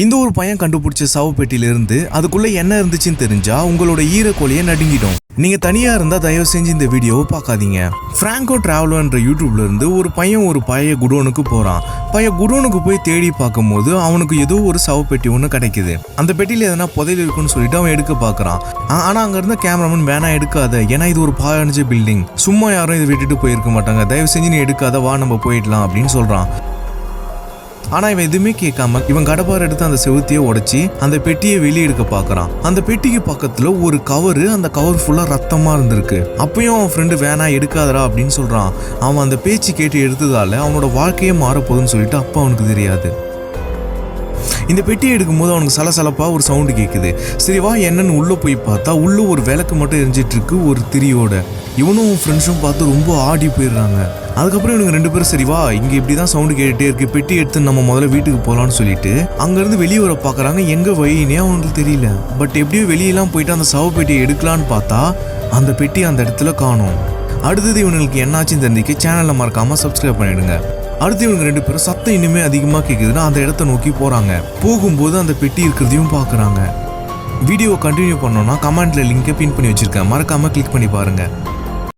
இந்த ஒரு பையன் கண்டுபிடிச்ச சவப்பெட்டியிலிருந்து அதுக்குள்ள என்ன இருந்துச்சுன்னு தெரிஞ்சா உங்களோட ஈரக்கோழியை நடுங்கிடும். நீங்க தனியா இருந்தா தயவு செஞ்சு இந்த வீடியோவை பார்க்காதீங்க. பிராங்கோ டிராவலர்ன்ற யூடியூப்ல இருந்து ஒரு பையன் ஒரு பழைய குடோனுக்கு போறான். பையன் குடோனுக்கு போய் தேடி பார்க்கும்போது அவனுக்கு ஏதோ ஒரு சவப்பெட்டி ஒன்று கிடைக்குது. அந்த பெட்டியில எதனா புதையல் இருக்குன்னு சொல்லிட்டு அவன் எடுக்க பார்க்கறான். ஆனா அங்க இருந்த கேமராமேன் வேணா எடுக்காத, ஏன்னா இது ஒரு பாழடைஞ்ச பில்டிங், சும்மா யாரும் இதை விட்டுட்டு போயிருக்க மாட்டாங்க, தயவு செஞ்சு நீ எடுக்காத, வா நம்ம போயிடலாம் அப்படின்னு சொல்றான். ஆனா இவன் எதுவுமே கேட்காம இவன் கடப்பார் எடுத்து அந்த செவுத்தியை உடைச்சி அந்த பெட்டியை வெளியே எடுக்க பாக்குறான். அந்த பெட்டிக்கு பக்கத்துல ஒரு கவரு, அந்த கவர் ஃபுல்லா ரத்தமா இருந்திருக்கு. அப்பயும் அவன் ஃப்ரெண்டு வேணா எடுக்காதரா அப்படின்னு சொல்றான். அவன் அந்த பேச்சு கேட்டு எடுத்ததால அவனோட வாழ்க்கையே மாறப்போகுதுன்னு சொல்லிட்டு அப்பா அவனுக்கு தெரியாது. இந்த பெட்டியை எடுக்கும்போது அவனுக்கு சலசலப்பா ஒரு சவுண்டு கேட்குது. சரி வா என்னன்னு உள்ள போய் பார்த்தா உள்ள ஒரு விளக்கு மட்டும் எரிஞ்சிட்டு இருக்கு ஒரு திரியோட. இவனும் ஃப்ரெண்ட்ஸும் பார்த்து ரொம்ப ஆடி போயிடுறாங்க. அதுக்கப்புறம் இவனுக்கு 2 பேரும் சரி வா இங்க இப்படிதான் சவுண்டு கேட்டுட்டே இருக்கு, பெட்டி எடுத்து நம்ம முதல்ல வீட்டுக்கு போகலான்னு சொல்லிட்டு அங்கிருந்து வெளியே வர பாக்குறாங்க. எங்க வழினே அவனுக்கு தெரியல. பட் எப்படியோ வெளியெல்லாம் போயிட்டு அந்த சவ பெட்டியை எடுக்கலான்னு பார்த்தா அந்த பெட்டி அந்த இடத்துல காணோம். அடுத்தது இவனுக்கு என்னாச்சுன்னு தெரிஞ்சுக்க சேனலை மறக்காம சப்ஸ்கிரைப் பண்ணிடுங்க. அடுத்து இவங்க 2 பேரும் சத்தம் இன்னுமே அதிகமா கேட்குதுன்னா அந்த இடத்த நோக்கி போறாங்க. போகும்போது அந்த பெட்டி இருக்கிறதையும் பாக்குறாங்க. வீடியோ கண்டினியூ பண்ணோம்னா கமெண்ட்ல லிங்கை பின் பண்ணி வச்சிருக்கேன், மறக்காம கிளிக் பண்ணி பாருங்க.